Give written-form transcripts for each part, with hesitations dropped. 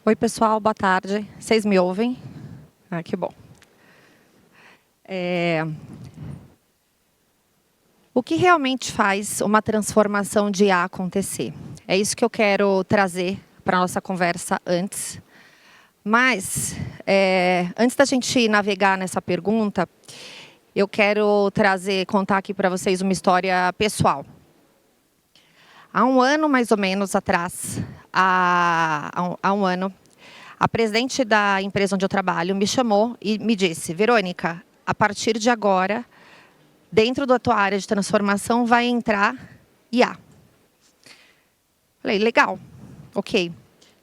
Oi, pessoal, boa tarde. Vocês me ouvem? Ah, que bom. O que realmente faz uma transformação de IA acontecer? É isso que eu quero trazer para a nossa conversa antes. Mas, antes da gente navegar nessa pergunta, eu quero contar aqui para vocês uma história pessoal. Há um ano, mais ou menos, atrás, há um ano, a presidente da empresa onde eu trabalho me chamou e me disse: Verônica, a partir de agora, dentro da tua área de transformação, vai entrar IA. Falei, legal, ok. O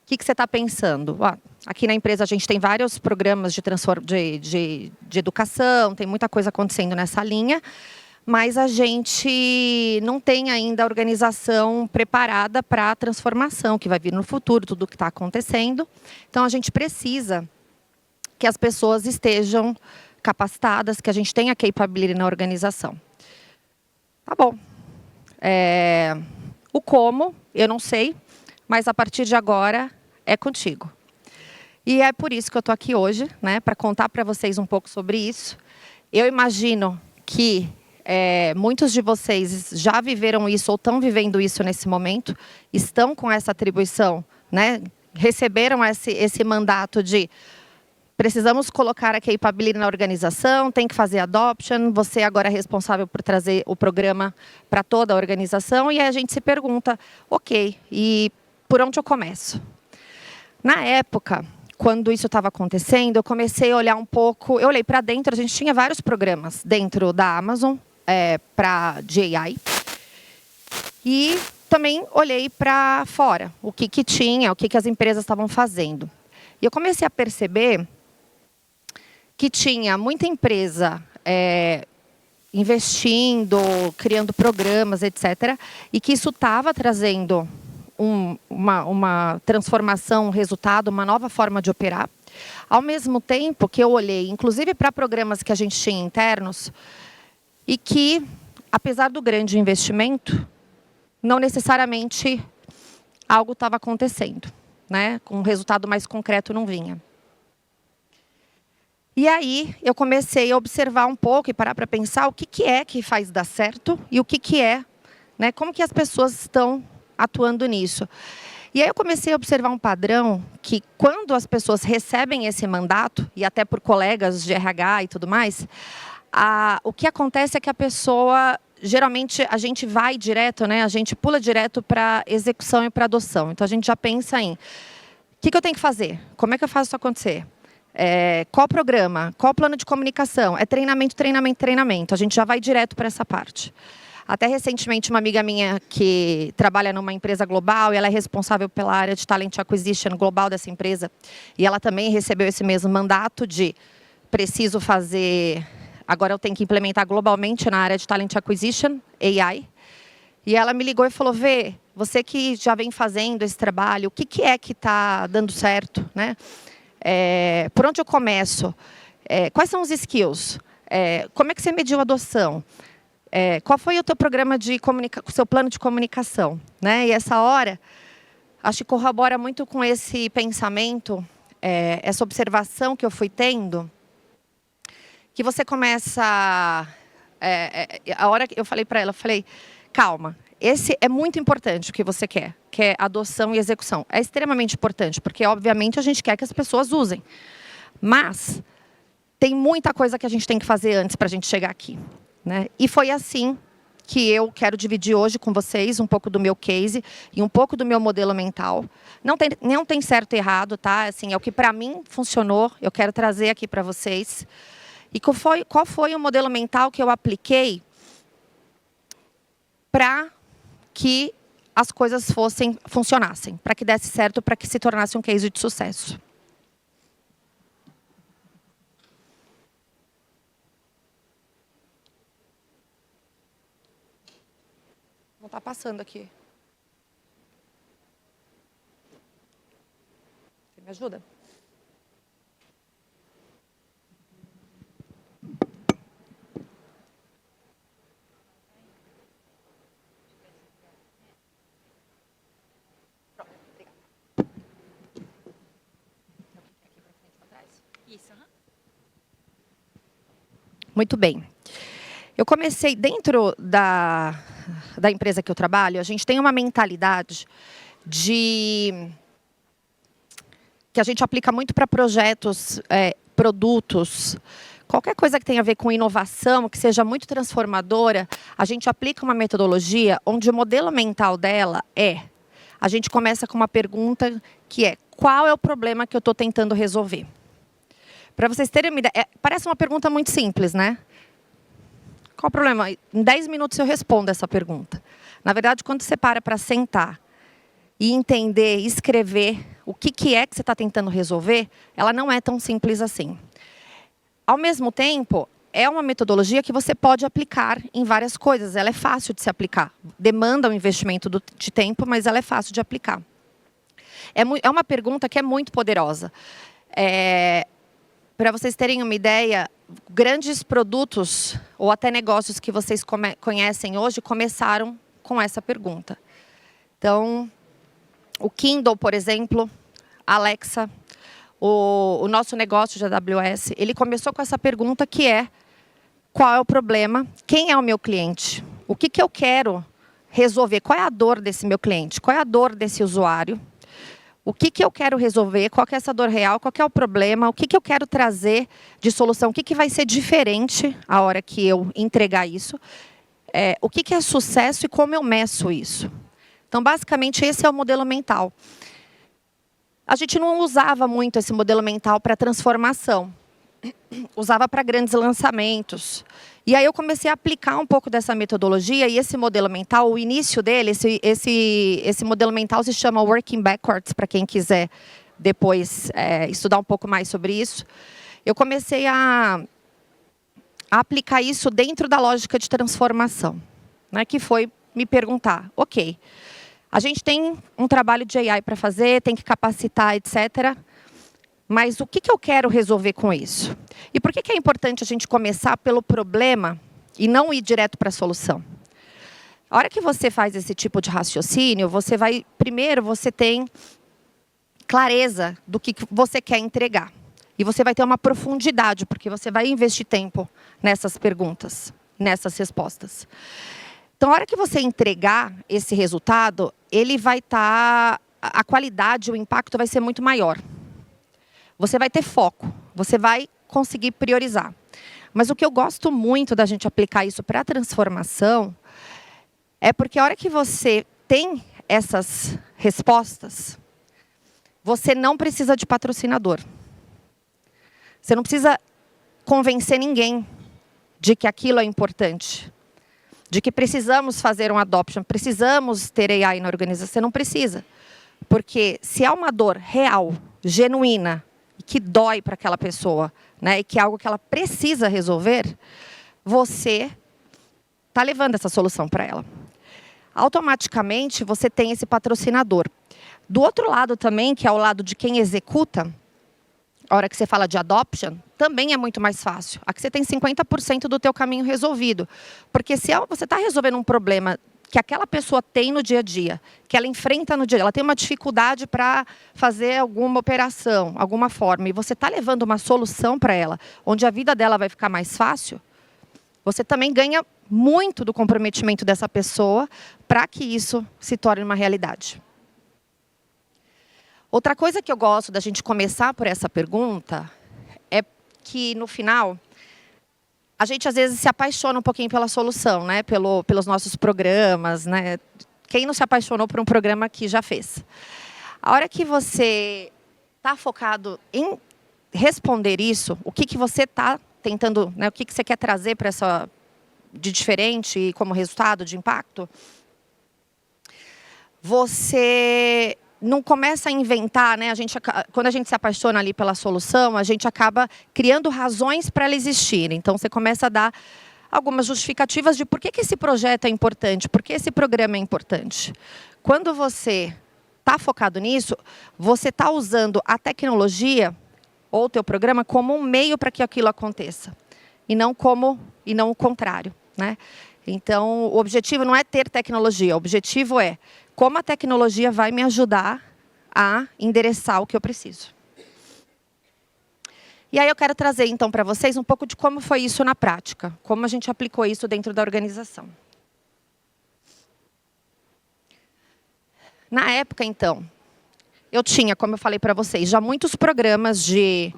que você está pensando? Aqui na empresa a gente tem vários programas de educação, tem muita coisa acontecendo nessa linha, mas a gente não tem ainda a organização preparada para a transformação que vai vir no futuro, tudo o que está acontecendo. Então, a gente precisa que as pessoas estejam capacitadas, que a gente tenha capability na organização. Tá bom. O como, eu não sei, mas a partir de agora é contigo. E é por isso que eu estou aqui hoje, né, para contar para vocês um pouco sobre isso. Eu imagino que muitos de vocês já viveram isso ou estão vivendo isso nesse momento, estão com essa atribuição, né, receberam esse mandato de precisamos colocar a capability na organização, tem que fazer adoption, você agora é responsável por trazer o programa para toda a organização, e aí a gente se pergunta, ok, e por onde eu começo? Na época, quando isso estava acontecendo, eu comecei a olhar um pouco, eu olhei para dentro, a gente tinha vários programas dentro da Amazon de AI, e também olhei para fora, o que tinha, o que as empresas estavam fazendo. E eu comecei a perceber que tinha muita empresa investindo, criando programas, etc., e que isso estava trazendo uma transformação, um resultado, uma nova forma de operar. Ao mesmo tempo que eu olhei, inclusive para programas que a gente tinha internos, e que, apesar do grande investimento, não necessariamente algo estava acontecendo, né? Com um resultado mais concreto não vinha. E aí eu comecei a observar um pouco e parar para pensar o que é que faz dar certo e o que é, né? Como que as pessoas estão atuando nisso. E aí eu comecei a observar um padrão que quando as pessoas recebem esse mandato, e até por colegas de RH e tudo mais, o que acontece é que a pessoa, geralmente a gente vai direto, né? A gente pula direto para execução e para adoção. Então a gente já pensa em, o que eu tenho que fazer? Como é que eu faço isso acontecer? Qual programa? Qual plano de comunicação? É treinamento, treinamento, treinamento. A gente já vai direto para essa parte. Até recentemente, uma amiga minha que trabalha numa empresa global, e ela é responsável pela área de Talent Acquisition global dessa empresa, e ela também recebeu esse mesmo mandato de preciso fazer, agora eu tenho que implementar globalmente na área de Talent Acquisition, AI. E ela me ligou e falou, Vê, você que já vem fazendo esse trabalho, o que é que está dando certo, né? Por onde eu começo? Quais são os skills? Como é que você mediu a adoção? Qual foi o teu programa de comunicação, seu plano de comunicação? Né? E essa hora, acho que corrobora muito com esse pensamento, essa observação que eu fui tendo, que você começa... a hora que eu falei para ela, eu falei, calma, esse é muito importante o que você quer, que é adoção e execução. É extremamente importante, porque, obviamente, a gente quer que as pessoas usem. Mas tem muita coisa que a gente tem que fazer antes para a gente chegar aqui. Né? E foi assim que eu quero dividir hoje com vocês um pouco do meu case e um pouco do meu modelo mental. Não tem certo e errado, tá? Assim, é o que para mim funcionou, eu quero trazer aqui para vocês. E qual foi o modelo mental que eu apliquei para que as coisas funcionassem, para que desse certo, para que se tornasse um case de sucesso. Não está passando aqui. Você me ajuda? Isso. Muito bem. Eu comecei dentro da empresa que eu trabalho, a gente tem uma mentalidade que a gente aplica muito para projetos, produtos, qualquer coisa que tenha a ver com inovação, que seja muito transformadora, a gente aplica uma metodologia onde o modelo mental dela a gente começa com uma pergunta que é: qual é o problema que eu estou tentando resolver? Para vocês terem uma ideia, parece uma pergunta muito simples, né? Qual o problema? Em 10 minutos eu respondo essa pergunta. Na verdade, quando você para sentar e entender, escrever o que é que você está tentando resolver, ela não é tão simples assim. Ao mesmo tempo, é uma metodologia que você pode aplicar em várias coisas. Ela é fácil de se aplicar. Demanda um investimento de tempo, mas ela é fácil de aplicar. É uma pergunta que é muito poderosa. Para vocês terem uma ideia, grandes produtos ou até negócios que vocês conhecem hoje começaram com essa pergunta. Então, o Kindle, por exemplo, a Alexa, o nosso negócio de AWS, ele começou com essa pergunta que é: qual é o problema? Quem é o meu cliente? O que eu quero resolver? Qual é a dor desse meu cliente? Qual é a dor desse usuário? O que eu quero resolver? Qual que é essa dor real? Qual que é o problema? O que eu quero trazer de solução? O que vai ser diferente a hora que eu entregar isso? O que é sucesso e como eu meço isso? Então, basicamente, esse é o modelo mental. A gente não usava muito esse modelo mental para transformação. Usava para grandes lançamentos. E aí eu comecei a aplicar um pouco dessa metodologia, e esse modelo mental, o início dele, esse modelo mental se chama Working Backwards, para quem quiser depois estudar um pouco mais sobre isso. Eu comecei a aplicar isso dentro da lógica de transformação, né, que foi me perguntar: ok, a gente tem um trabalho de AI para fazer, tem que capacitar, etc., mas o que eu quero resolver com isso? E por que é importante a gente começar pelo problema e não ir direto para a solução? A hora que você faz esse tipo de raciocínio, primeiro você tem clareza do que você quer entregar. E você vai ter uma profundidade, porque você vai investir tempo nessas perguntas, nessas respostas. Então, a hora que você entregar esse resultado, ele vai estar... a qualidade, o impacto vai ser muito maior. Você vai ter foco, você vai conseguir priorizar. Mas o que eu gosto muito da gente aplicar isso para a transformação é porque a hora que você tem essas respostas, você não precisa de patrocinador. Você não precisa convencer ninguém de que aquilo é importante, de que precisamos fazer um adoption, precisamos ter AI na organização. Você não precisa. Porque se há uma dor real, genuína, que dói para aquela pessoa, né, e que é algo que ela precisa resolver, você está levando essa solução para ela. Automaticamente, você tem esse patrocinador. Do outro lado também, que é o lado de quem executa, a hora que você fala de adoption, também é muito mais fácil. Aqui você tem 50% do teu caminho resolvido. Porque se você está resolvendo um problema que aquela pessoa tem no dia a dia, que ela enfrenta no dia a dia, ela tem uma dificuldade para fazer alguma operação, alguma forma, e você está levando uma solução para ela, onde a vida dela vai ficar mais fácil, você também ganha muito do comprometimento dessa pessoa para que isso se torne uma realidade. Outra coisa que eu gosto da gente começar por essa pergunta é que, no final, a gente, às vezes, se apaixona um pouquinho pela solução, né? Pelos nossos programas, né? Quem não se apaixonou por um programa que já fez? A hora que você está focado em responder isso, o que você está tentando, né? O que você quer trazer para essa de diferente e como resultado, de impacto, você não começa a inventar, né? Quando a gente se apaixona ali pela solução, a gente acaba criando razões para ela existir. Então, você começa a dar algumas justificativas de por que esse projeto é importante, por que esse programa é importante. Quando você está focado nisso, você está usando a tecnologia ou o teu programa como um meio para que aquilo aconteça, e não o contrário, né? Então, o objetivo não é ter tecnologia, o objetivo é como a tecnologia vai me ajudar a endereçar o que eu preciso. E aí eu quero trazer, então, para vocês um pouco de como foi isso na prática, como a gente aplicou isso dentro da organização. Na época, então, eu tinha, como eu falei para vocês, já muitos programas de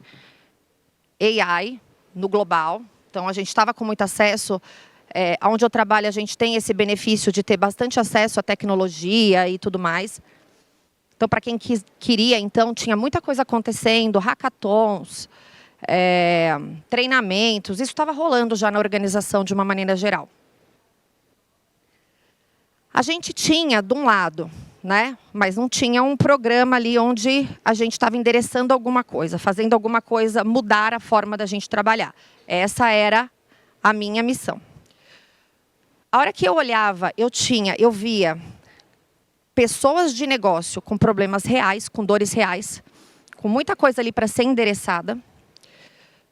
AI no global. Então, a gente estava com muito acesso. Onde eu trabalho, a gente tem esse benefício de ter bastante acesso à tecnologia e tudo mais. Então, para quem queria, então, tinha muita coisa acontecendo, hackathons, treinamentos. Isso estava rolando já na organização de uma maneira geral. A gente tinha, de um lado, né, mas não tinha um programa ali onde a gente estava endereçando alguma coisa, fazendo alguma coisa, mudar a forma da gente trabalhar. Essa era a minha missão. A hora que eu olhava, eu via pessoas de negócio com problemas reais, com dores reais, com muita coisa ali para ser endereçada,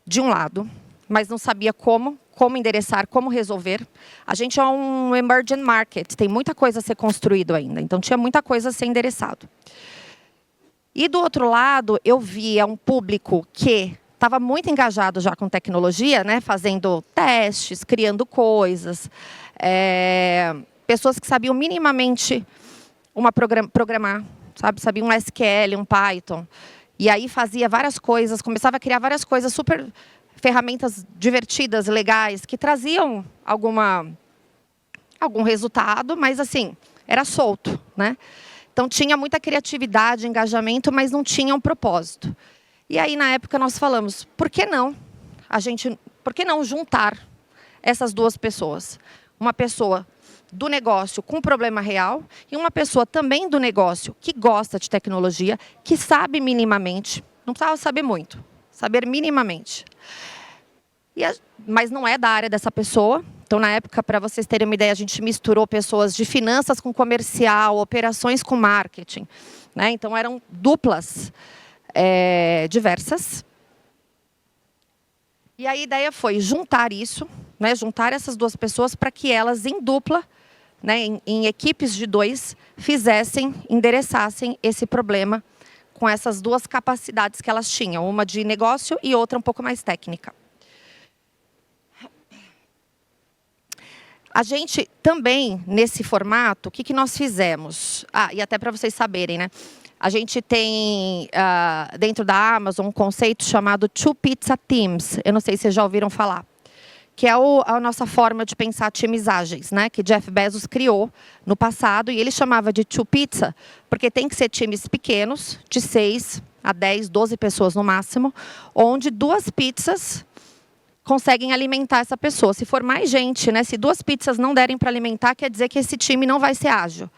de um lado, mas não sabia como endereçar, como resolver. A gente é um emerging market, tem muita coisa a ser construído ainda, então tinha muita coisa a ser endereçado. E do outro lado, eu via um público que estava muito engajado já com tecnologia, né, fazendo testes, criando coisas, pessoas que sabiam minimamente programar, sabiam um SQL, um Python, e aí fazia várias coisas, começava a criar várias coisas, ferramentas divertidas, legais, que traziam algum resultado, mas assim, era solto, né? Então tinha muita criatividade, engajamento, mas não tinha um propósito. E aí, na época, nós falamos, por que não juntar essas duas pessoas? Uma pessoa do negócio com problema real e uma pessoa também do negócio que gosta de tecnologia, que sabe minimamente, não precisava saber muito, saber minimamente. Mas não é da área dessa pessoa. Então, na época, para vocês terem uma ideia, a gente misturou pessoas de finanças com comercial, operações com marketing, né? Então, eram duplas diversas. E a ideia foi juntar isso, né, juntar essas duas pessoas para que elas, em dupla, né, em equipes de 2, endereçassem esse problema com essas duas capacidades que elas tinham, uma de negócio e outra um pouco mais técnica. A gente também, nesse formato, o que nós fizemos? E até para vocês saberem, né? A gente tem, dentro da Amazon, um conceito chamado Two Pizza Teams. Eu não sei se vocês já ouviram falar. Que é a nossa forma de pensar times ágeis, né? Que Jeff Bezos criou no passado. E ele chamava de Two Pizza, porque tem que ser times pequenos, de 6 a 10, 12 pessoas no máximo, onde 2 pizzas conseguem alimentar essa pessoa. Se for mais gente, né? Se 2 pizzas não derem para alimentar, quer dizer que esse time não vai ser ágil.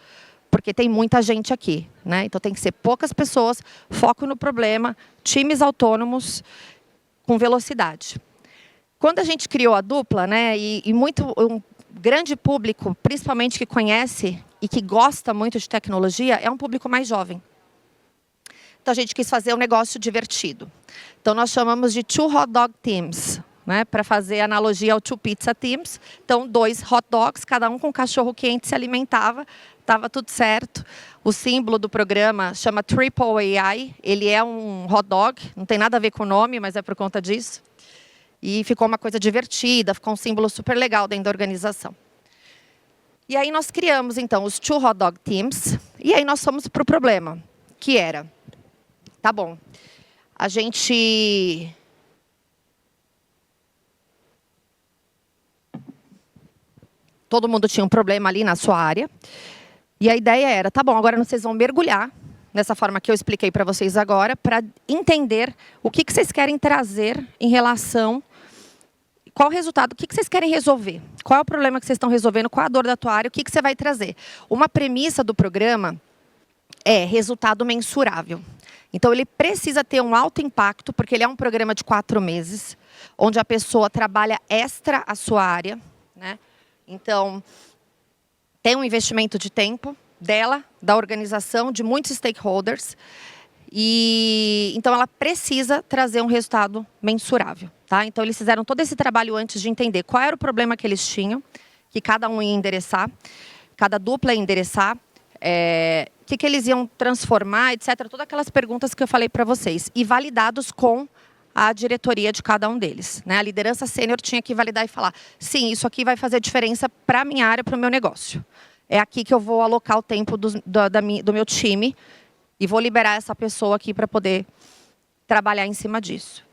Porque tem muita gente aqui, né? Então tem que ser poucas pessoas, foco no problema, times autônomos, com velocidade. Quando a gente criou a dupla, né, um grande público, principalmente que conhece e que gosta muito de tecnologia, é um público mais jovem. Então a gente quis fazer um negócio divertido. Então nós chamamos de Two Hot Dog Teams, né, para fazer analogia ao Two Pizza Teams. Então 2 hot dogs, cada um com um cachorro quente, se alimentava. Estava tudo certo. O símbolo do programa chama Triple AI. Ele é um hot dog, não tem nada a ver com o nome, mas é por conta disso. E ficou uma coisa divertida, ficou um símbolo super legal dentro da organização. E aí nós criamos, então, os Two Hot Dog Teams. E aí nós fomos para o problema, que era, tá bom, a gente... Todo mundo tinha um problema ali na sua área. E a ideia era, tá bom, agora vocês vão mergulhar, nessa forma que eu expliquei para vocês agora, para entender o que vocês querem trazer em relação, qual o resultado, o que vocês querem resolver, qual é o problema que vocês estão resolvendo, qual a dor da tua área, o que você vai trazer. Uma premissa do programa é resultado mensurável. Então, ele precisa ter um alto impacto, porque ele é um programa de 4 meses, onde a pessoa trabalha extra a sua área, né? Então... tem um investimento de tempo dela, da organização, de muitos stakeholders. E então ela precisa trazer um resultado mensurável, tá? Então eles fizeram todo esse trabalho antes de entender qual era o problema que eles tinham, que cada um ia endereçar, cada dupla ia endereçar, o que eles iam transformar, etc. Todas aquelas perguntas que eu falei para vocês. E validados com à diretoria de cada um deles, né? A liderança sênior tinha que validar e falar, sim, isso aqui vai fazer diferença para a minha área, para o meu negócio. É aqui que eu vou alocar o tempo do meu time e vou liberar essa pessoa aqui para poder trabalhar em cima disso.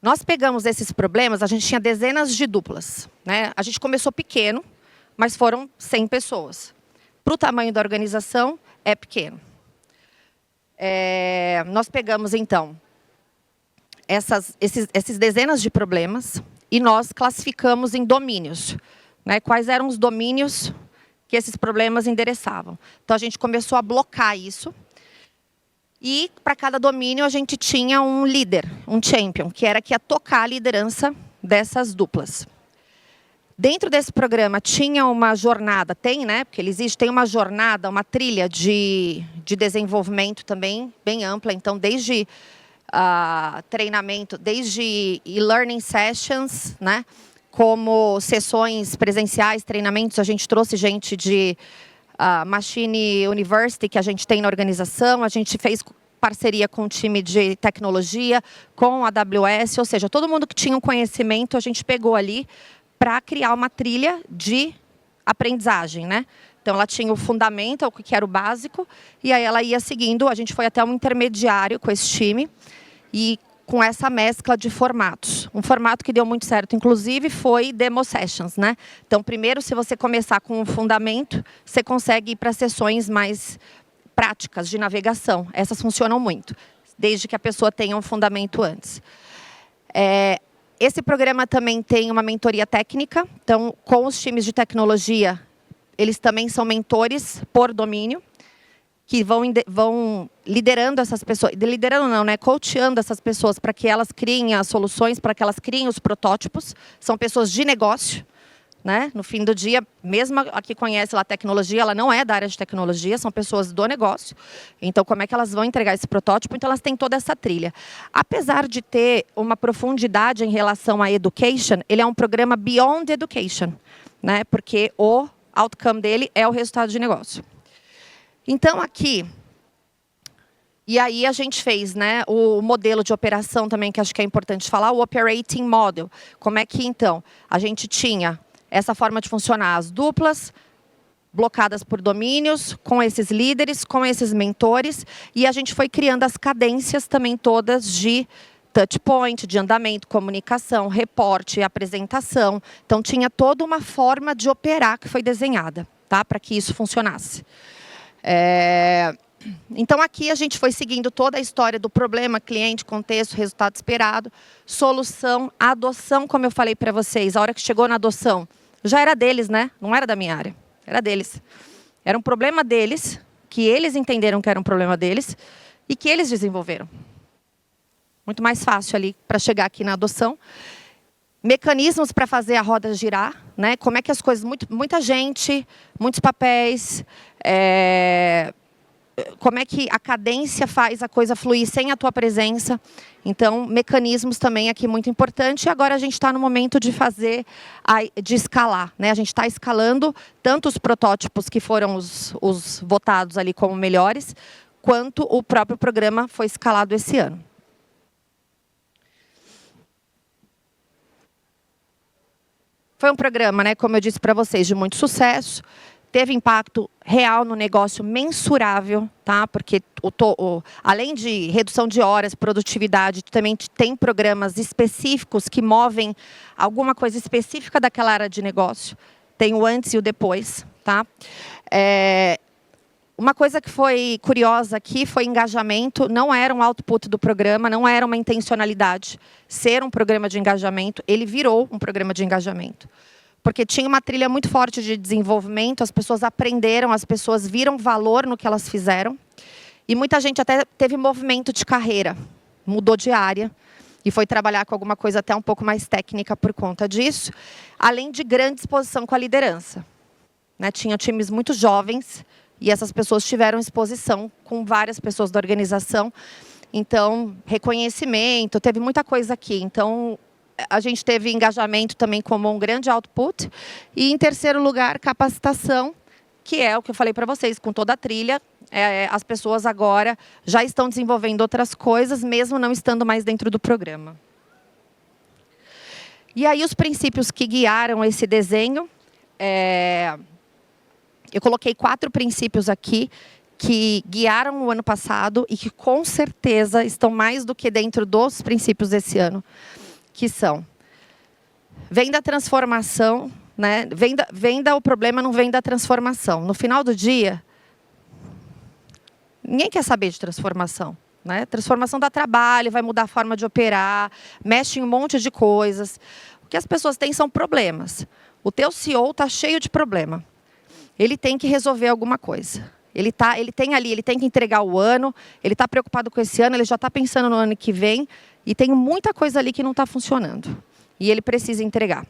Nós pegamos esses problemas, a gente tinha dezenas de duplas, né? A gente começou pequeno, mas foram 100 pessoas. Para o tamanho da organização, é pequeno. Nós pegamos, então, esses dezenas de problemas e nós classificamos em domínios, né? Quais eram os domínios que esses problemas endereçavam. Então, a gente começou a blocar isso. E, para cada domínio, a gente tinha um líder, um champion, que era que ia tocar a liderança dessas duplas. Dentro desse programa, tinha uma jornada, tem, né? Porque ele existe, tem uma jornada, uma trilha de desenvolvimento também, bem ampla. Então, desde treinamento, desde e-learning sessions, né? Como sessões presenciais, treinamentos, a gente trouxe gente de Machine University, que a gente tem na organização, a gente fez parceria com o time de tecnologia, com a AWS, ou seja, todo mundo que tinha um conhecimento, a gente pegou ali para criar uma trilha de aprendizagem, né? Então, ela tinha o fundamento, o que era o básico, e aí ela ia seguindo, a gente foi até um intermediário com esse time, e com essa mescla de formatos. Um formato que deu muito certo, inclusive, foi Demo Sessions, né? Então, primeiro, se você começar com o fundamento, você consegue ir para sessões mais práticas de navegação. Essas funcionam muito, desde que a pessoa tenha um fundamento antes. Esse programa também tem uma mentoria técnica. Então, com os times de tecnologia, eles também são mentores por domínio, que vão liderando essas pessoas, liderando não, né? Coachando essas pessoas para que elas criem as soluções, para que elas criem os protótipos. São pessoas de negócio, né? No fim do dia, mesmo a que conhece lá a tecnologia, ela não é da área de tecnologia, são pessoas do negócio. Então, como é que elas vão entregar esse protótipo? Então, elas têm toda essa trilha. Apesar de ter uma profundidade em relação à education, ele é um programa beyond education, né? Porque o outcome dele é o resultado de negócio. Então, aqui, e aí a gente fez, né, o modelo de operação também, que acho que é importante falar, o operating model. Como é que, então, a gente tinha essa forma de funcionar, as duplas, blocadas por domínios, com esses líderes, com esses mentores, e a gente foi criando as cadências também todas de touch point, de andamento, comunicação, reporte, apresentação. Então, tinha toda uma forma de operar que foi desenhada, tá, para que isso funcionasse. Então, aqui a gente foi seguindo toda a história do problema, cliente, contexto, resultado esperado, solução, adoção, como eu falei para vocês. A hora que chegou na adoção, já era deles, né? Não era da minha área, era deles. Era um problema deles, que eles entenderam que era um problema deles, e que eles desenvolveram. Muito mais fácil ali para chegar aqui na adoção. Mecanismos para fazer a roda girar, né? Como é que as coisas, muita gente, muitos papéis, como é que a cadência faz a coisa fluir sem a tua presença. Então, mecanismos também aqui muito importante. E agora a gente está no momento de de escalar, né? A gente está escalando tanto os protótipos que foram os votados ali como melhores, quanto o próprio programa foi escalado esse ano. Foi um programa, né, como eu disse para vocês, de muito sucesso. Teve impacto real no negócio, mensurável, tá? Porque além de redução de horas, produtividade, também tem programas específicos que movem alguma coisa específica daquela área de negócio. Tem o antes e o depois, tá? Uma coisa que foi curiosa aqui foi engajamento. Não era um output do programa, não era uma intencionalidade ser um programa de engajamento. Ele virou um programa de engajamento. Porque tinha uma trilha muito forte de desenvolvimento, as pessoas aprenderam, as pessoas viram valor no que elas fizeram. E muita gente até teve movimento de carreira, mudou de área e foi trabalhar com alguma coisa até um pouco mais técnica por conta disso. Além de grande exposição com a liderança, né? Tinha times muito jovens, e essas pessoas tiveram exposição com várias pessoas da organização. Então, reconhecimento, teve muita coisa aqui. Então, a gente teve engajamento também como um grande output. E, em terceiro lugar, capacitação, que é o que eu falei para vocês, com toda a trilha. as pessoas agora já estão desenvolvendo outras coisas, mesmo não estando mais dentro do programa. E aí os princípios que guiaram esse desenho, eu coloquei 4 princípios aqui, que guiaram o ano passado e que com certeza estão mais do que dentro dos princípios desse ano, que são: vem da transformação, né? O problema não vem da transformação. No final do dia, ninguém quer saber de transformação, né? Transformação dá trabalho, vai mudar a forma de operar, mexe em um monte de coisas. O que as pessoas têm são problemas. O teu CEO está cheio de problema. Ele tem que resolver alguma coisa. Ele tem que entregar o ano, ele está preocupado com esse ano, ele já está pensando no ano que vem, e tem muita coisa ali que não está funcionando. E ele precisa entregar.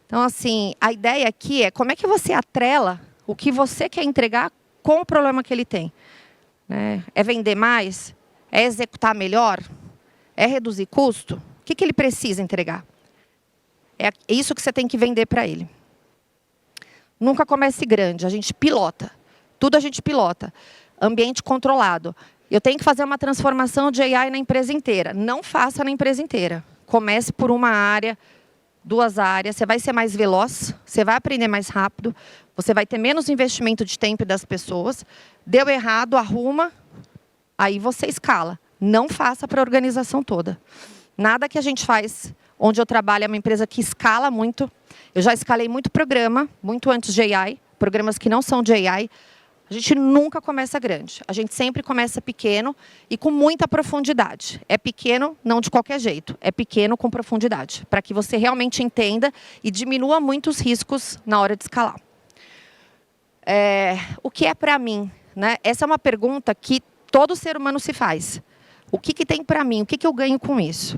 Então, assim, a ideia aqui é como é que você atrela o que você quer entregar com o problema que ele tem. É vender mais? É executar melhor? É reduzir custo? O que ele precisa entregar? É isso que você tem que vender para ele. Nunca comece grande, a gente pilota. Tudo a gente pilota. Ambiente controlado. Eu tenho que fazer uma transformação de AI na empresa inteira. Não faça na empresa inteira. Comece por uma área, 2 áreas. Você vai ser mais veloz, você vai aprender mais rápido, você vai ter menos investimento de tempo das pessoas. Deu errado, arruma, aí você escala. Não faça para a organização toda. Nada que a gente faz, onde eu trabalho, é uma empresa que escala muito. Eu já escalei muito programa, muito antes de AI, programas que não são de AI. A gente nunca começa grande. A gente sempre começa pequeno e com muita profundidade. É pequeno, não de qualquer jeito. É pequeno com profundidade, para que você realmente entenda e diminua muito os riscos na hora de escalar. O que é para mim? Né? Essa é uma pergunta que todo ser humano se faz. O que tem para mim? O que eu ganho com isso?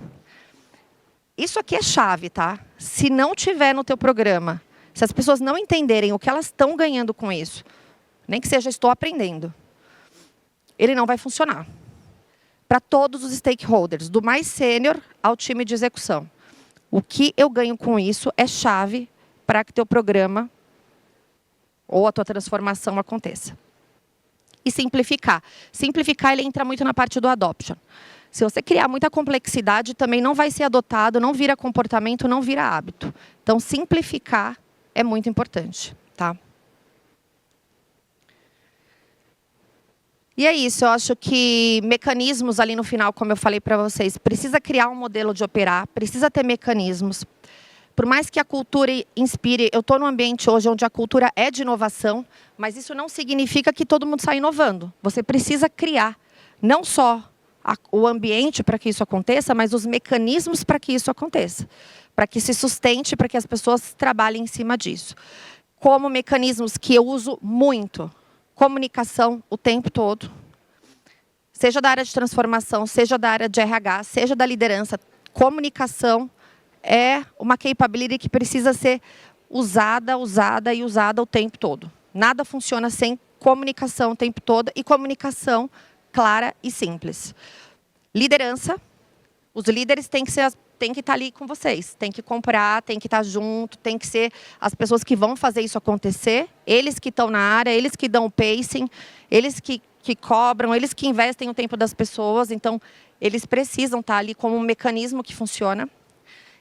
Isso aqui é chave, tá? Se não tiver no teu programa, se as pessoas não entenderem o que elas estão ganhando com isso, nem que seja estou aprendendo, ele não vai funcionar. Para todos os stakeholders, do mais sênior ao time de execução. O que eu ganho com isso é chave para que teu programa ou a tua transformação aconteça. E simplificar. Simplificar, ele entra muito na parte do adoption. Se você criar muita complexidade, também não vai ser adotado, não vira comportamento, não vira hábito. Então, simplificar é muito importante, tá? E é isso, eu acho que mecanismos ali no final, como eu falei para vocês, precisa criar um modelo de operar, precisa ter mecanismos. Por mais que a cultura inspire, eu estou num ambiente hoje onde a cultura é de inovação, mas isso não significa que todo mundo sai inovando. Você precisa criar não só o ambiente para que isso aconteça, mas os mecanismos para que isso aconteça. Para que se sustente, para que as pessoas trabalhem em cima disso. Como mecanismos que eu uso muito. Comunicação o tempo todo. Seja da área de transformação, seja da área de RH, seja da liderança. Comunicação é uma capability que precisa ser usada o tempo todo. Nada funciona sem comunicação o tempo todo e comunicação clara e simples. Liderança. Os líderes têm que estar ali com vocês. Tem que comprar, tem que estar junto, tem que ser as pessoas que vão fazer isso acontecer. Eles que estão na área, eles que dão o pacing, eles que cobram, eles que investem o tempo das pessoas. Então, eles precisam estar ali como um mecanismo que funciona.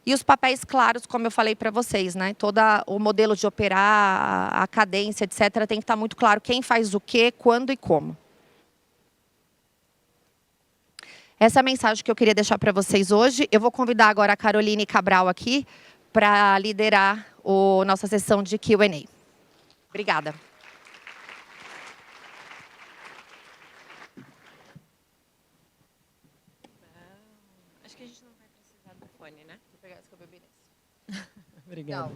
E os papéis claros, como eu falei para vocês, né? Todo o modelo de operar, a cadência, etc., tem que estar muito claro quem faz o quê, quando e como. Essa é a mensagem que eu queria deixar para vocês hoje. Eu vou convidar agora a Caroline Cabral aqui para liderar a nossa sessão de Q&A. Obrigada. Acho que a gente não vai precisar do fone, né? Vou pegar esse que eu bebi nesse. Obrigada.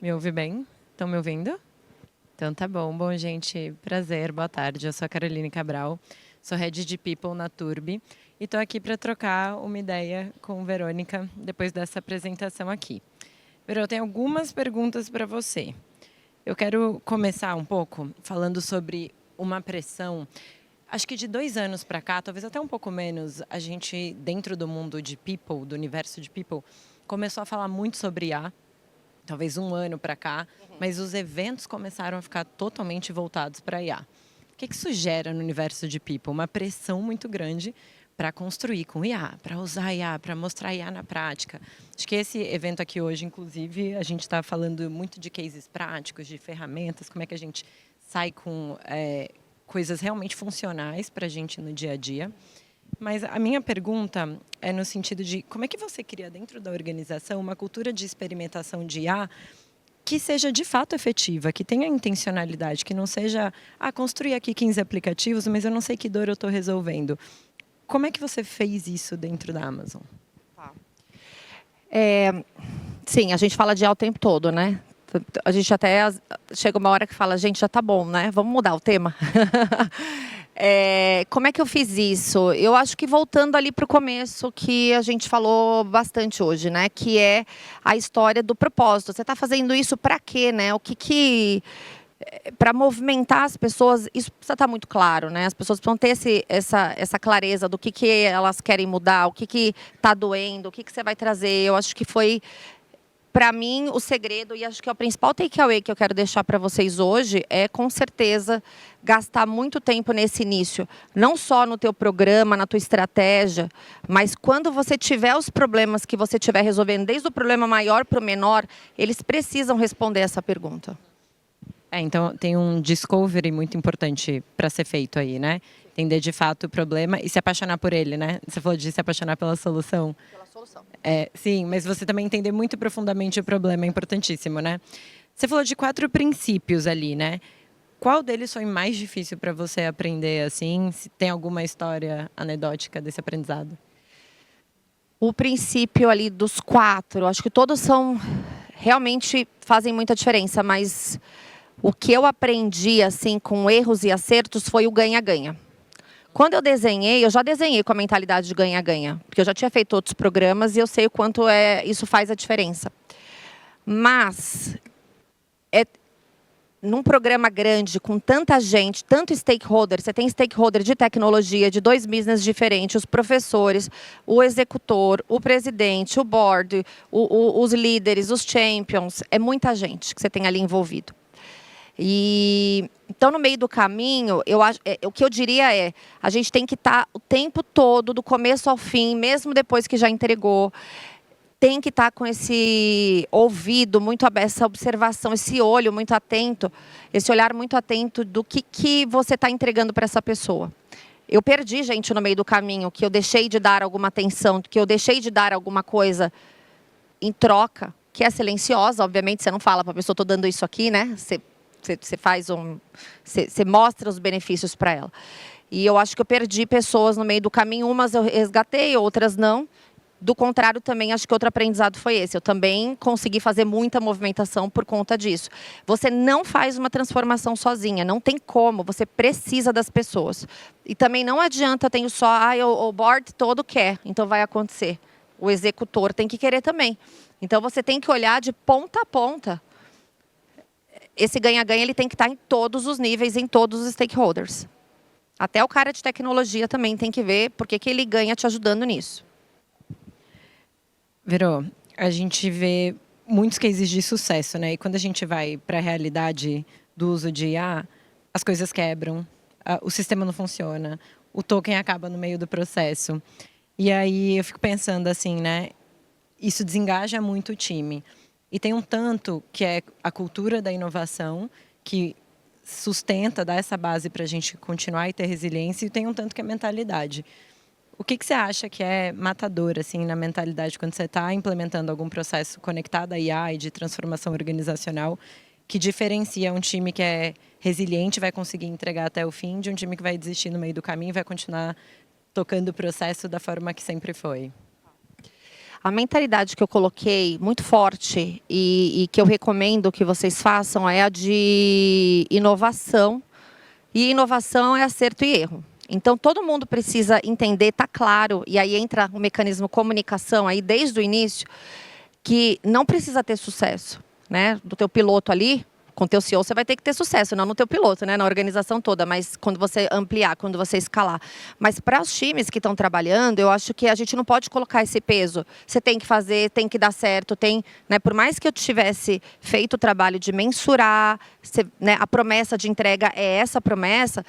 Me ouve bem? Estão me ouvindo? Então tá bom. Bom, gente, prazer, boa tarde. Eu sou a Caroline Cabral, sou Head de People na Turbi e estou aqui para trocar uma ideia com Verônica depois dessa apresentação aqui. Verô, eu tenho algumas perguntas para você. Eu quero começar um pouco falando sobre uma pressão. Acho que de 2 anos para cá, talvez até um pouco menos, a gente, dentro do mundo de People, do universo de People, começou a falar muito sobre IA. Talvez 1 ano para cá, mas os eventos começaram a ficar totalmente voltados para IA. que isso gera no universo de People? Uma pressão muito grande para construir com IA, para usar IA, para mostrar IA na prática. Acho que esse evento aqui hoje, inclusive, a gente está falando muito de cases práticos, de ferramentas, como é que a gente sai com coisas realmente funcionais para a gente no dia a dia. Mas a minha pergunta é no sentido de como é que você cria dentro da organização uma cultura de experimentação de IA que seja de fato efetiva, que tenha intencionalidade, que não seja, construir aqui 15 aplicativos, mas eu não sei que dor eu estou resolvendo. Como é que você fez isso dentro da Amazon? Sim, a gente fala de IA o tempo todo, né? A gente até chega uma hora que fala, gente, já tá bom, né? Vamos mudar o tema? Como é que eu fiz isso? Eu acho que voltando ali para o começo, que a gente falou bastante hoje, né? Que é a história do propósito. Você está fazendo isso para quê, né? Para movimentar as pessoas, isso precisa estar muito claro, né? As pessoas precisam ter essa clareza do que elas querem mudar, o que está doendo, o que você vai trazer. Eu acho que foi, para mim, o segredo, e acho que é o principal takeaway que eu quero deixar para vocês hoje, é, com certeza, gastar muito tempo nesse início. Não só no teu programa, na tua estratégia, mas quando você tiver os problemas que você estiver resolvendo, desde o problema maior para o menor, eles precisam responder essa pergunta. Então, tem um discovery muito importante para ser feito aí, né? Entender de fato o problema e se apaixonar por ele, né? Você falou de se apaixonar pela solução. Pela solução. Sim, mas você também entender muito profundamente o problema é importantíssimo, né? Você falou de 4 princípios ali, né? Qual deles foi mais difícil para você aprender, assim? Se tem alguma história anedótica desse aprendizado? O princípio ali dos 4, acho que todos realmente fazem muita diferença, mas o que eu aprendi, assim, com erros e acertos foi o ganha-ganha. Quando eu já desenhei com a mentalidade de ganha-ganha, porque eu já tinha feito outros programas e eu sei o quanto isso faz a diferença. Mas, num programa grande, com tanta gente, tanto stakeholder, você tem stakeholder de tecnologia, de 2 business diferentes, os professores, o executor, o presidente, o board, os líderes, os champions, é muita gente que você tem ali envolvido. Então, no meio do caminho, o que eu diria é, a gente tem que estar o tempo todo, do começo ao fim, mesmo depois que já entregou, tem que estar com esse ouvido muito aberto, essa observação, esse olho muito atento, esse olhar muito atento do que você está entregando para essa pessoa. Eu perdi gente no meio do caminho, que eu deixei de dar alguma atenção, que eu deixei de dar alguma coisa em troca, que é silenciosa, obviamente, você não fala para a pessoa, estou dando isso aqui, né? Você mostra os benefícios para ela. E eu acho que eu perdi pessoas no meio do caminho, umas eu resgatei, outras não. Do contrário, também acho que outro aprendizado foi esse. Eu também consegui fazer muita movimentação por conta disso. Você não faz uma transformação sozinha, não tem como, você precisa das pessoas. E também não adianta, tenho só, o board todo quer, então vai acontecer. O executor tem que querer também. Então você tem que olhar de ponta a ponta. Esse ganha-ganha ele tem que estar em todos os níveis, em todos os stakeholders. Até o cara de tecnologia também tem que ver porque que ele ganha te ajudando nisso. Verô, a gente vê muitos cases de sucesso, né? E quando a gente vai para a realidade do uso de IA, as coisas quebram, o sistema não funciona, o token acaba no meio do processo. E aí eu fico pensando assim, né? Isso desengaja muito o time. E tem um tanto que é a cultura da inovação, que sustenta, dá essa base para a gente continuar e ter resiliência, e tem um tanto que é mentalidade. O que você acha que é matador assim, na mentalidade quando você está implementando algum processo conectado à IA e de transformação organizacional que diferencia um time que é resiliente, vai conseguir entregar até o fim, de um time que vai desistir no meio do caminho e vai continuar tocando o processo da forma que sempre foi? A mentalidade que eu coloquei muito forte e que eu recomendo que vocês façam é a de inovação. E inovação é acerto e erro. Então, todo mundo precisa entender, tá claro, e aí entra o mecanismo comunicação aí desde o início, que não precisa ter sucesso, né? Do teu piloto ali, Com o teu CEO você vai ter que ter sucesso, não no teu piloto, né? Na organização toda, mas quando você ampliar, quando você escalar. Mas para os times que estão trabalhando, eu acho que a gente não pode colocar esse peso. Você tem que fazer, tem que dar certo, né? Por mais que eu tivesse feito o trabalho de mensurar, né, a promessa de entrega é essa promessa,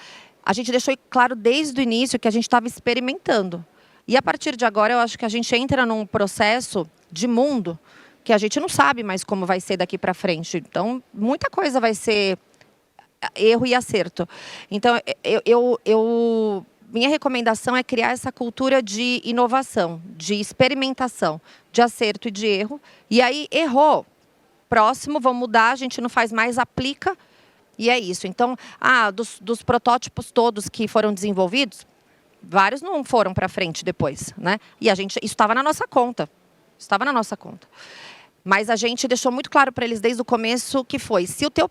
a gente deixou claro desde o início que a gente estava experimentando. E a partir de agora, eu acho que a gente entra num processo de mundo que a gente não sabe mais como vai ser daqui para frente. Então, muita coisa vai ser erro e acerto. Então, minha recomendação é criar essa cultura de inovação, de experimentação, de acerto e de erro. E aí, errou. Próximo, vamos mudar, a gente não faz mais, aplica. E é isso. Então, dos protótipos todos que foram desenvolvidos, vários não foram para frente depois, né? E isso estava na nossa conta. Estava na nossa conta. Mas a gente deixou muito claro para eles desde o começo que foi, se o teu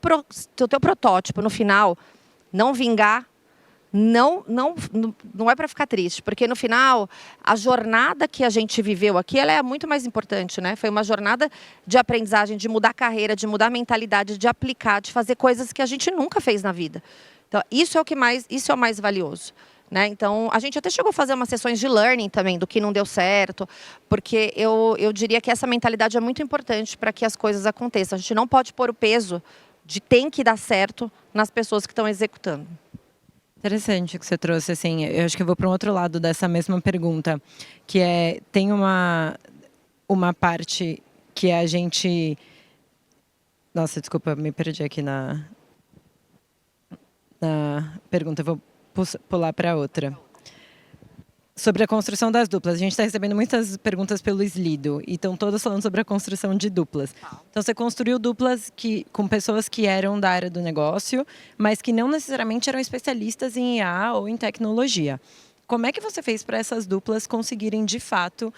protótipo no final não vingar, não é para ficar triste, porque no final a jornada que a gente viveu aqui, ela é muito mais importante, né? Foi uma jornada de aprendizagem, de mudar a carreira, de mudar a mentalidade, de aplicar, de fazer coisas que a gente nunca fez na vida. Então, isso é o mais valioso. Né? Então, a gente até chegou a fazer umas sessões de learning também, do que não deu certo, porque eu diria que essa mentalidade é muito importante para que as coisas aconteçam. A gente não pode pôr o peso de tem que dar certo nas pessoas que estão executando. Interessante o que você trouxe, assim, eu acho que eu vou para um outro lado dessa mesma pergunta, que tem uma parte que a gente... Nossa, desculpa, me perdi aqui na pergunta, eu vou pular para outra. Sobre a construção das duplas. A gente está recebendo muitas perguntas pelo Slido e estão todas falando sobre a construção de duplas. Então, você construiu duplas com pessoas que eram da área do negócio, mas que não necessariamente eram especialistas em IA ou em tecnologia. Como é que você fez para essas duplas conseguirem, de fato,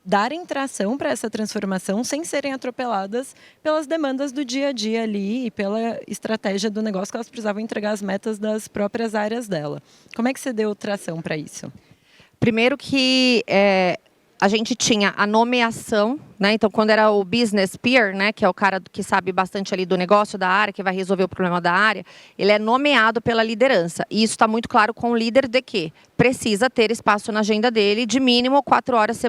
darem tração para essa transformação sem serem atropeladas pelas demandas do dia a dia ali e pela estratégia do negócio que elas precisavam entregar as metas das próprias áreas dela? Como é que você deu tração para isso? Primeiro que a gente tinha a nomeação, né? Então, quando era o business peer, né, que é o cara que sabe bastante ali do negócio da área, que vai resolver o problema da área, ele é nomeado pela liderança. E isso está muito claro com o líder de que precisa ter espaço na agenda dele de mínimo 4 horas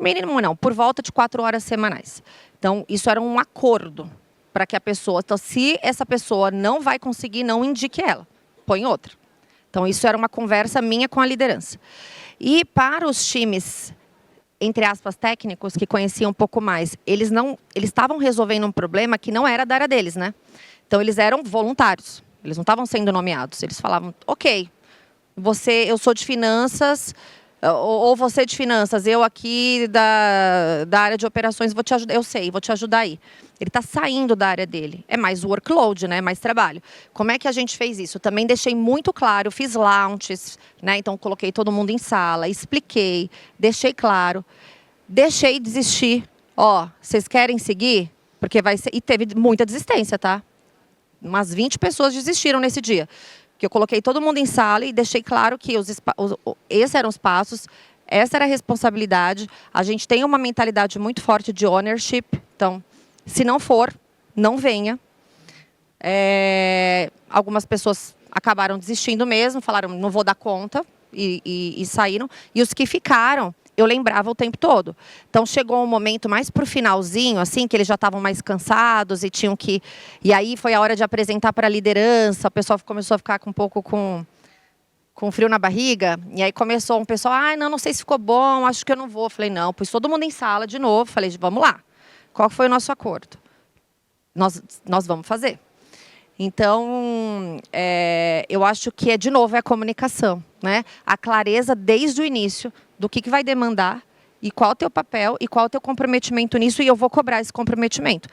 mínimo não, por volta de 4 horas semanais. Então, isso era um acordo para que a pessoa... Então, se essa pessoa não vai conseguir, não indique ela, põe outra. Então, isso era uma conversa minha com a liderança. E para os times, entre aspas, técnicos, que conheciam um pouco mais, eles estavam resolvendo um problema que não era da área deles, né? Então, eles eram voluntários, eles não estavam sendo nomeados. Eles falavam, ok, eu sou de finanças, ou você de finanças, eu aqui da área de operações vou te ajudar, eu sei, vou te ajudar aí. Ele está saindo da área dele, é mais workload, né? Mais trabalho. Como é que a gente fez isso? Também deixei muito claro, fiz launches, né? Então coloquei todo mundo em sala, expliquei, deixei claro, deixei desistir. Ó, vocês querem seguir? Porque vai ser... E teve muita desistência, tá? Umas 20 pessoas desistiram nesse dia. Que eu coloquei todo mundo em sala e deixei claro que esses eram os passos, essa era a responsabilidade. A gente tem uma mentalidade muito forte de ownership. Então, se não for, não venha. Algumas pessoas acabaram desistindo mesmo, falaram, não vou dar conta, e saíram. E os que ficaram, eu lembrava o tempo todo. Então, chegou um momento mais para o finalzinho, assim, que eles já estavam mais cansados e tinham que... E aí foi a hora de apresentar para a liderança, o pessoal começou a ficar com um pouco com frio na barriga. E aí começou um pessoal, não sei se ficou bom, acho que eu não vou. Falei, não, pus todo mundo em sala de novo. Falei, vamos lá. Qual foi o nosso acordo? Nós vamos fazer. Então, eu acho que, de novo, é a comunicação, né? A clareza desde o início do que vai demandar e qual é o teu papel e qual é o teu comprometimento nisso, e eu vou cobrar esse comprometimento.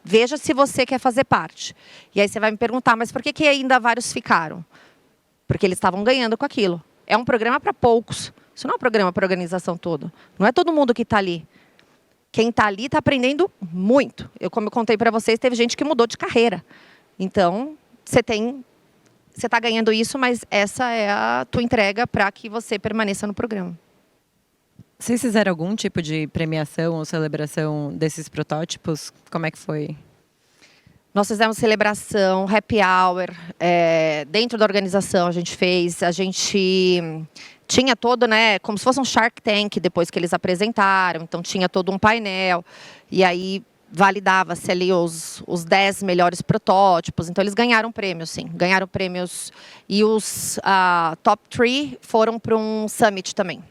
Veja se você quer fazer parte. E aí você vai me perguntar, mas por que ainda vários ficaram? Porque eles estavam ganhando com aquilo. É um programa para poucos. Isso não é um programa para a organização toda. Não é todo mundo que está ali. Quem está ali está aprendendo muito. Como eu contei para vocês, teve gente que mudou de carreira. Então, você está ganhando isso, mas essa é a tua entrega para que você permaneça no programa. Vocês fizeram algum tipo de premiação ou celebração desses protótipos? Como é que foi? Nós fizemos celebração, happy hour, dentro da organização a gente fez, a gente tinha todo, né, como se fosse um Shark Tank depois que eles apresentaram, então tinha todo um painel, e aí validava-se ali os 10 melhores protótipos, então eles ganharam prêmios, sim, ganharam prêmios, e os top 3 foram para um summit também.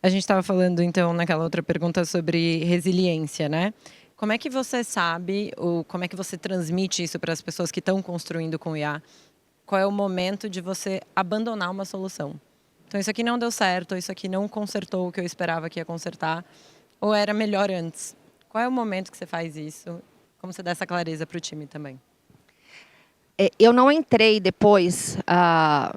A gente estava falando, então, naquela outra pergunta sobre resiliência, né? Como é que você sabe, ou como é que você transmite isso para as pessoas que estão construindo com IA? Qual é o momento de você abandonar uma solução? Então, isso aqui não deu certo, isso aqui não consertou o que eu esperava que ia consertar, ou era melhor antes? Qual é o momento que você faz isso? Como você dá essa clareza para o time também? Eu não entrei depois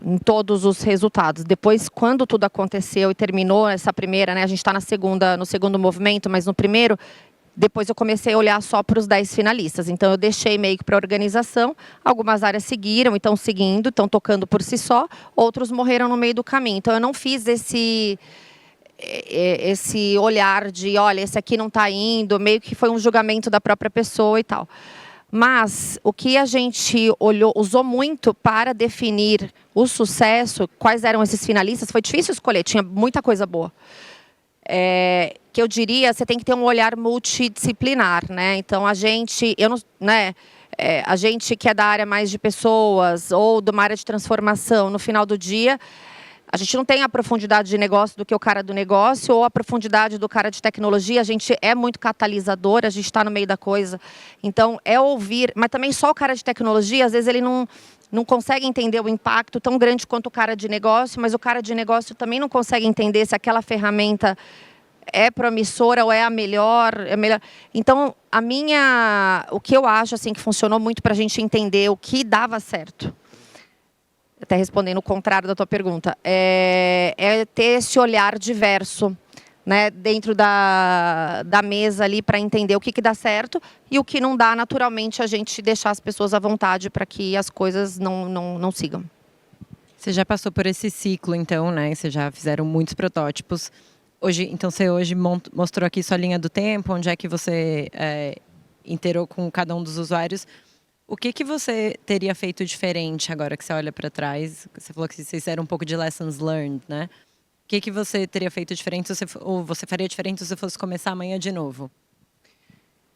em todos os resultados. Depois, quando tudo aconteceu e terminou essa primeira, né, a gente está no segundo movimento, mas no primeiro, depois eu comecei a olhar só para os 10 finalistas. Então, eu deixei meio que para a organização. Algumas áreas seguiram, estão seguindo, estão tocando por si só. Outros morreram no meio do caminho. Então, eu não fiz esse olhar de, olha, esse aqui não está indo. Meio que foi um julgamento da própria pessoa e tal. Mas o que a gente usou muito para definir o sucesso, quais eram esses finalistas, foi difícil escolher, tinha muita coisa boa. Que eu diria, você tem que ter um olhar multidisciplinar, né? Então a gente que é da área mais de pessoas ou de uma área de transformação, no final do dia, a gente não tem a profundidade de negócio do que o cara do negócio ou a profundidade do cara de tecnologia. A gente é muito catalisador, a gente está no meio da coisa. Então, é ouvir, mas também só o cara de tecnologia, às vezes ele não consegue entender o impacto tão grande quanto o cara de negócio, mas o cara de negócio também não consegue entender se aquela ferramenta é promissora ou é a melhor. Então, o que eu acho assim, que funcionou muito para a gente entender o que dava certo, até respondendo o contrário da tua pergunta, é ter esse olhar diverso, né, dentro da mesa ali para entender o que dá certo e o que não dá, naturalmente, a gente deixar as pessoas à vontade para que as coisas não sigam. Você já passou por esse ciclo, então, né? Vocês já fizeram muitos protótipos. Então, você hoje mostrou aqui sua linha do tempo, onde é que você interou com cada um dos usuários. O que você teria feito diferente agora que você olha para trás? Você falou que vocês fizeram um pouco de lessons learned, né? O que você teria feito diferente, ou você faria diferente se você fosse começar amanhã de novo?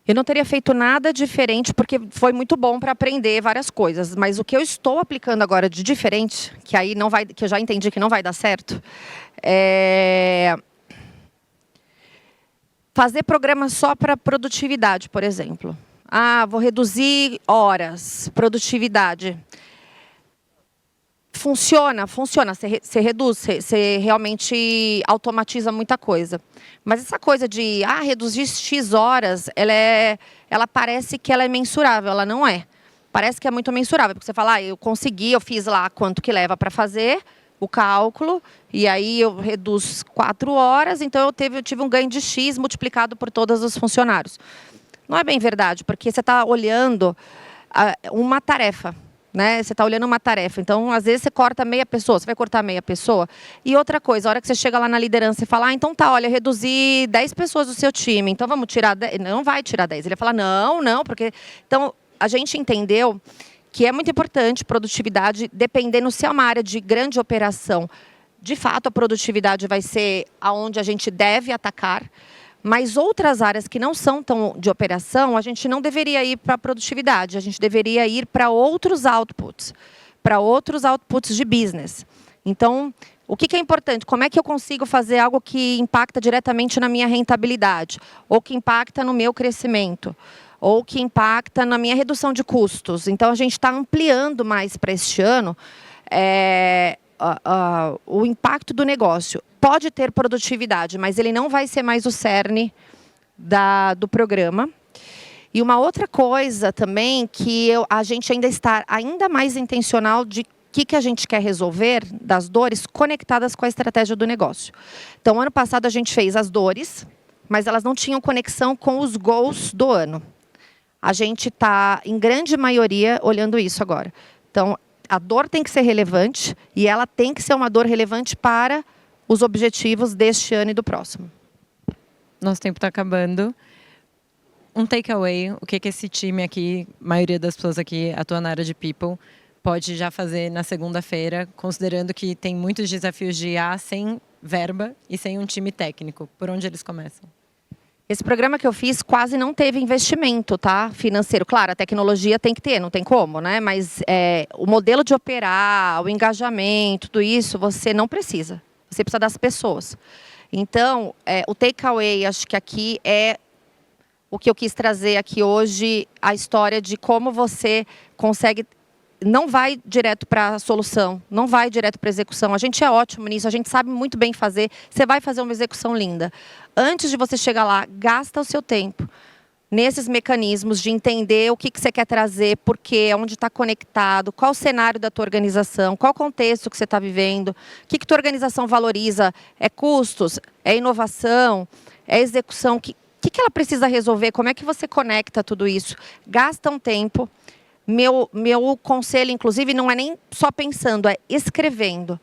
Eu não teria feito nada diferente, porque foi muito bom para aprender várias coisas. Mas o que eu estou aplicando agora de diferente, que eu já entendi que não vai dar certo, é fazer programa só para produtividade, por exemplo. Vou reduzir horas, produtividade. Funciona. Você reduz, você realmente automatiza muita coisa. Mas essa coisa de reduzir X horas, ela parece que ela é mensurável, ela não é. Parece que é muito mensurável, porque você fala, eu fiz lá quanto que leva para fazer o cálculo, e aí eu reduzo 4 horas, então eu tive um ganho de X multiplicado por todos os funcionários. Não é bem verdade, porque você está olhando uma tarefa, né? Você está olhando uma tarefa. Então, às vezes, você corta meia pessoa. Você vai cortar meia pessoa? E outra coisa, a hora que você chega lá na liderança e fala, então tá, olha, reduzi 10 pessoas do seu time, então vamos tirar 10. Não vai tirar 10. Ele vai falar, não, porque... Então, a gente entendeu que é muito importante produtividade, dependendo se é uma área de grande operação. De fato, a produtividade vai ser aonde a gente deve atacar. Mas outras áreas que não são tão de operação, a gente não deveria ir para a produtividade, a gente deveria ir para outros outputs de business. Então, o que é importante? Como é que eu consigo fazer algo que impacta diretamente na minha rentabilidade? Ou que impacta no meu crescimento? Ou que impacta na minha redução de custos? Então, a gente está ampliando mais para este ano o impacto do negócio. Pode ter produtividade, mas ele não vai ser mais o cerne do programa. E uma outra coisa também, que a gente ainda está ainda mais intencional de o que a gente quer resolver das dores conectadas com a estratégia do negócio. Então, ano passado a gente fez as dores, mas elas não tinham conexão com os goals do ano. A gente está, em grande maioria, olhando isso agora. Então, a dor tem que ser relevante e ela tem que ser uma dor relevante para os objetivos deste ano e do próximo. Nosso tempo está acabando. um takeaway, o que esse time aqui, a maioria das pessoas aqui atua na área de People, pode já fazer na segunda-feira, considerando que tem muitos desafios de IA sem verba e sem um time técnico. Por onde eles começam? Esse programa que eu fiz quase não teve investimento, tá? Financeiro. Claro, a tecnologia tem que ter, não tem como, né? Mas o modelo de operar, o engajamento, tudo isso, você não precisa. Você precisa das pessoas. Então, o takeaway, acho que aqui é o que eu quis trazer aqui hoje, a história de como você consegue... Não vai direto para a solução, não vai direto para a execução. A gente é ótimo nisso, a gente sabe muito bem fazer. Você vai fazer uma execução linda. Antes de você chegar lá, gasta o seu tempo nesses mecanismos de entender o que você quer trazer, por quê, onde está conectado, qual o cenário da tua organização, qual o contexto que você está vivendo, o que tua organização valoriza, é custos, é inovação, é execução, o que ela precisa resolver, como é que você conecta tudo isso. Gasta um tempo. Meu conselho, inclusive, não é nem só pensando, é escrevendo.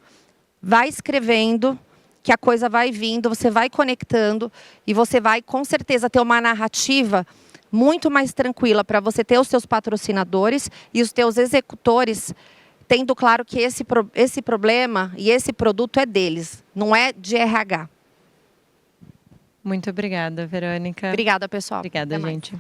Vai escrevendo, que a coisa vai vindo, você vai conectando e você vai, com certeza, ter uma narrativa muito mais tranquila para você ter os seus patrocinadores e os teus executores tendo claro que esse problema e esse produto é deles, não é de RH. Muito obrigada, Verônica. Obrigada, pessoal. Obrigada, gente.